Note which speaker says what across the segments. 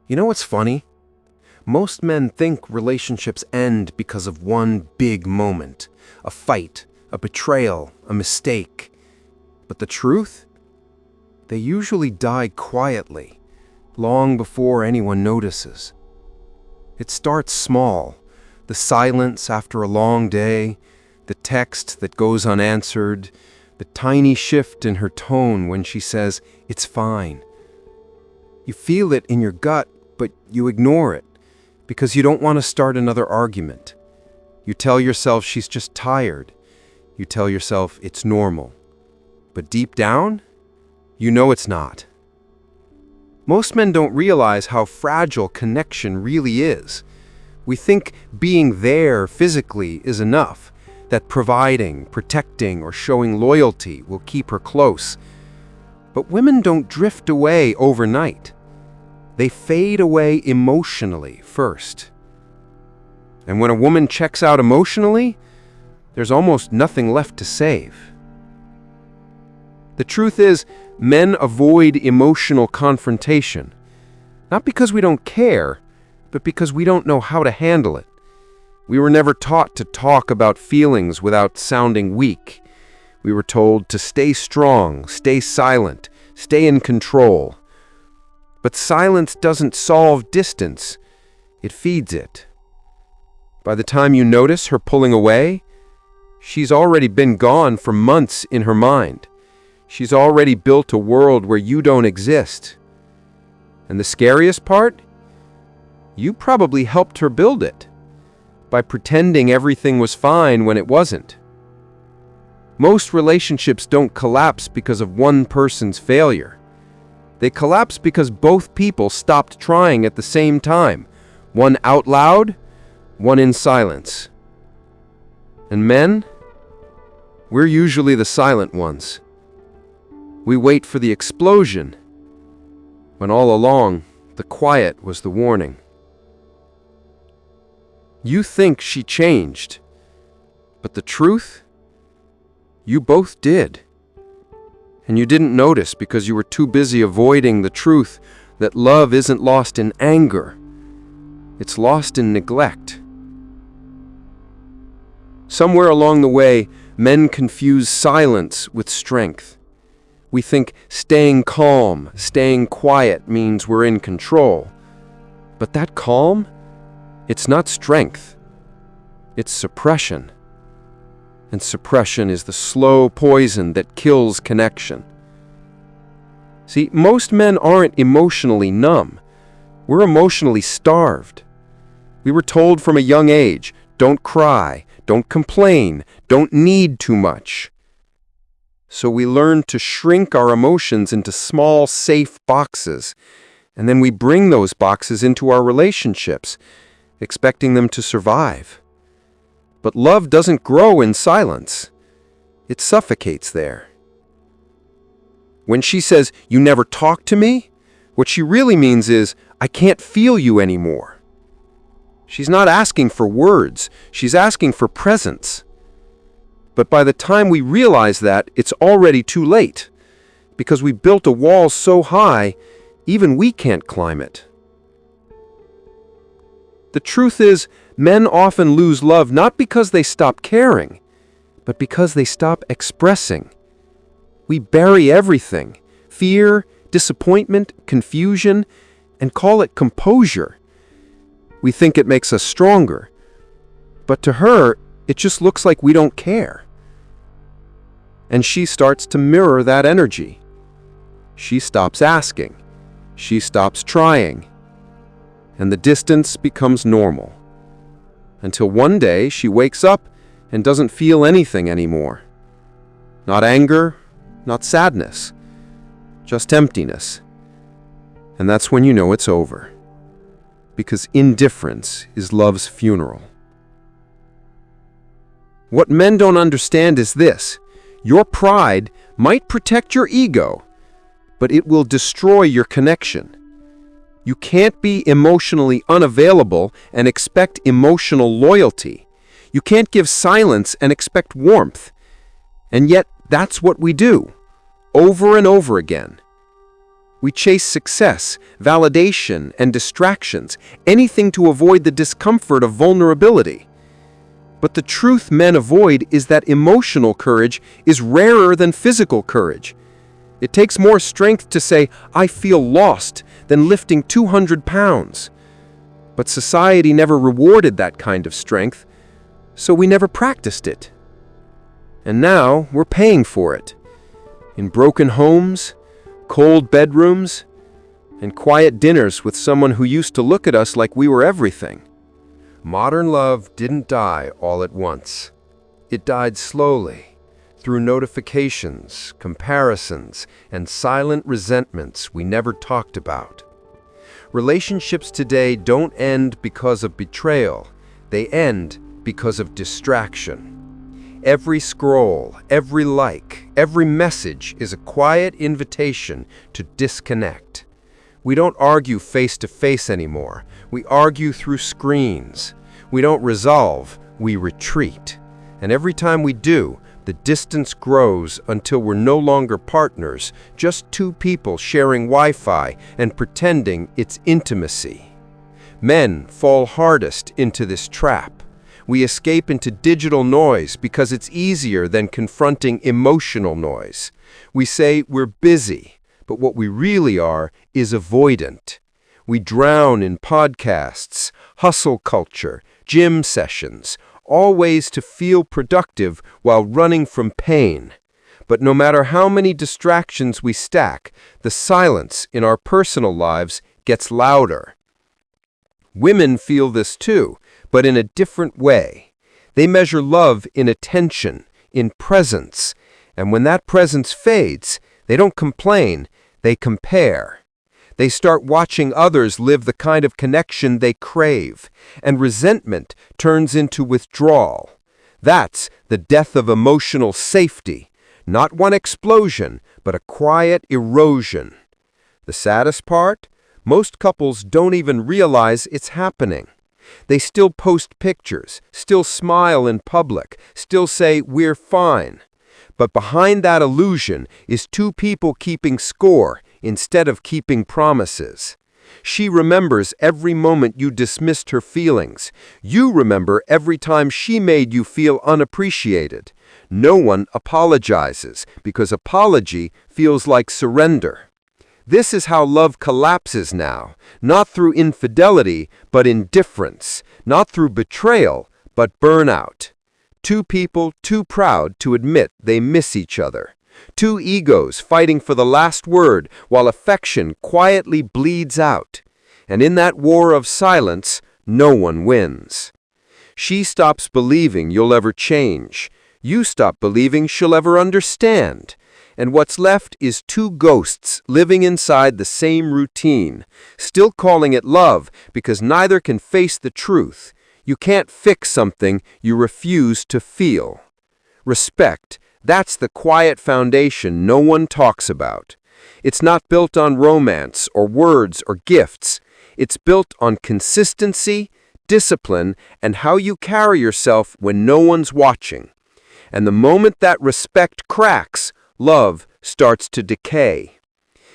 Speaker 1: You know what's funny? Most men think relationships end because of one big moment, a fight, a betrayal, a mistake. But the truth? They usually die quietly, long before anyone notices. It starts small, the silence after a long day, the text that goes unanswered, the tiny shift in her tone when she says, "It's fine." You feel it in your gut, but you ignore it because you don't want to start another argument. You tell yourself she's just tired. You tell yourself it's normal. But deep down, you know it's not. Most men don't realize how fragile connection really is. We think being there physically is enough, that providing, protecting, or showing loyalty will keep her close. But women don't drift away overnight. They fade away emotionally first. And when a woman checks out emotionally, there's almost nothing left to save. The truth is, men avoid emotional confrontation, not because we don't care, but because we don't know how to handle it. We were never taught to talk about feelings without sounding weak. We were told to stay strong, stay silent, stay in control. But silence doesn't solve distance, it feeds it. By the time you notice her pulling away, she's already been gone for months in her mind. She's already built a world where you don't exist. And the scariest part? You probably helped her build it by pretending everything was fine when it wasn't. Most relationships don't collapse because of one person's failure. They collapse because both people stopped trying at the same time, one out loud, one in silence. And men? We're usually the silent ones. We wait for the explosion, when all along, the quiet was the warning. You think she changed, but the truth? You both did. And you didn't notice because you were too busy avoiding the truth that love isn't lost in anger. It's lost in neglect. Somewhere along the way, men confuse silence with strength. We think staying calm, staying quiet means we're in control. But that calm, it's not strength. It's suppression. And suppression is the slow poison that kills connection. See, most men aren't emotionally numb. We're emotionally starved. We were told from a young age, don't cry, don't complain, don't need too much. So we learn to shrink our emotions into small, safe boxes, and then we bring those boxes into our relationships, expecting them to survive. But love doesn't grow in silence. It suffocates there. When she says, "You never talk to me," what she really means is, "I can't feel you anymore." She's not asking for words, she's asking for presence. But by the time we realize that, it's already too late, because we built a wall so high, even we can't climb it. The truth is, men often lose love not because they stop caring, but because they stop expressing. We bury everything, fear, disappointment, confusion, and call it composure. We think it makes us stronger, but to her, it just looks like we don't care. And she starts to mirror that energy. She stops asking. She stops trying. And the distance becomes normal. Until one day she wakes up and doesn't feel anything anymore. Not anger, not sadness, just emptiness. And that's when you know it's over. Because indifference is love's funeral. What men don't understand is this: your pride might protect your ego, but it will destroy your connection. You can't be emotionally unavailable and expect emotional loyalty. You can't give silence and expect warmth. And yet, that's what we do, over and over again. We chase success, validation, and distractions, anything to avoid the discomfort of vulnerability. But the truth men avoid is that emotional courage is rarer than physical courage. It takes more strength to say, "I feel lost," than lifting 200 pounds. But society never rewarded that kind of strength, so we never practiced it. And now we're paying for it. In broken homes, cold bedrooms, and quiet dinners with someone who used to look at us like we were everything. Modern love didn't die all at once. It died slowly, through notifications, comparisons, and silent resentments we never talked about. Relationships today don't end because of betrayal. They end because of distraction. Every scroll, every like, every message is a quiet invitation to disconnect. We don't argue face to face anymore. We argue through screens. We don't resolve, we retreat. And every time we do, the distance grows until we're no longer partners, just two people sharing Wi-Fi and pretending it's intimacy. Men fall hardest into this trap. We escape into digital noise because it's easier than confronting emotional noise. We say we're busy, but what we really are is avoidant. We drown in podcasts, hustle culture, gym sessions, all ways to feel productive while running from pain. But no matter how many distractions we stack, the silence in our personal lives gets louder. Women feel this too, but in a different way. They measure love in attention, in presence, and when that presence fades, they don't complain, they compare. They start watching others live the kind of connection they crave, and resentment turns into withdrawal. That's the death of emotional safety, not one explosion, but a quiet erosion. The saddest part? Most couples don't even realize it's happening. They still post pictures, still smile in public, still say, "We're fine." But behind that illusion is two people keeping score instead of keeping promises. She remembers every moment you dismissed her feelings. You remember every time she made you feel unappreciated. No one apologizes because apology feels like surrender. This is how love collapses now, not through infidelity, but indifference, not through betrayal, but burnout. Two people too proud to admit they miss each other. Two egos fighting for the last word while affection quietly bleeds out. And in that war of silence, no one wins. She stops believing you'll ever change. You stop believing she'll ever understand. And what's left is two ghosts living inside the same routine, still calling it love because neither can face the truth. You can't fix something you refuse to feel. Respect, that's the quiet foundation no one talks about. It's not built on romance or words or gifts. It's built on consistency, discipline, and how you carry yourself when no one's watching. And the moment that respect cracks, love starts to decay.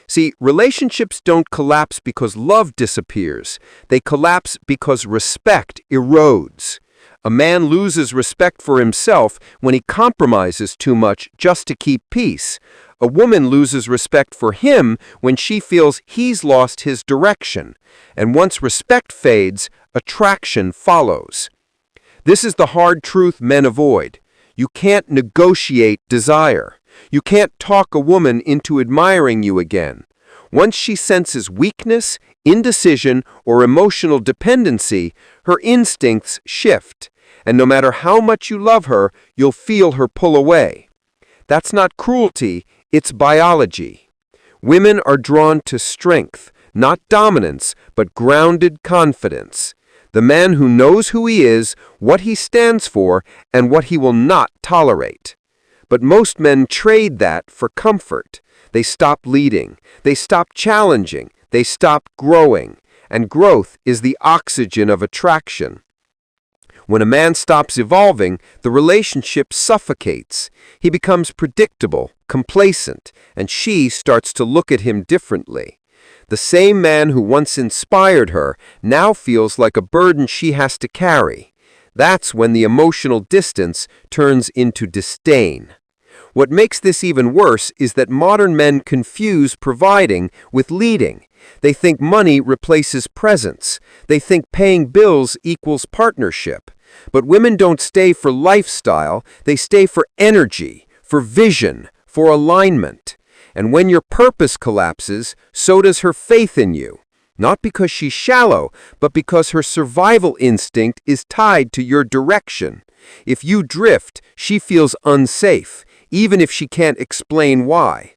Speaker 1: See, relationships don't collapse because love disappears. They collapse because respect erodes. A man loses respect for himself when he compromises too much just to keep peace. A woman loses respect for him when she feels he's lost his direction. And once respect fades, attraction follows. This is the hard truth men avoid. You can't negotiate desire. You can't talk a woman into admiring you again. Once she senses weakness, indecision, or emotional dependency, her instincts shift. And no matter how much you love her, you'll feel her pull away. That's not cruelty, it's biology. Women are drawn to strength, not dominance, but grounded confidence. The man who knows who he is, what he stands for, and what he will not tolerate. But most men trade that for comfort. They stop leading. They stop challenging. They stop growing. And growth is the oxygen of attraction. When a man stops evolving, the relationship suffocates. He becomes predictable, complacent, and she starts to look at him differently.
Speaker 2: The same man who once inspired her now feels like a burden she has to carry. That's when the emotional distance turns into disdain. What makes this even worse is that modern men confuse providing with leading. They think money replaces presence. They think paying bills equals partnership. But women don't stay for lifestyle, they stay for energy, for vision, for alignment. And when your purpose collapses, so does her faith in you. Not because she's shallow, but because her survival instinct is tied to your direction. If you drift, she feels unsafe, even if she can't explain why.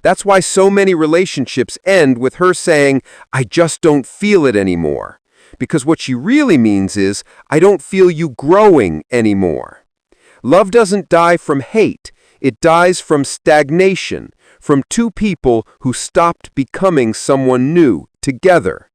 Speaker 2: That's why so many relationships end with her saying, "I just don't feel it anymore." Because what she really means is, "I don't feel you growing anymore." Love doesn't die from hate. It dies from stagnation, from two people who stopped becoming someone new together.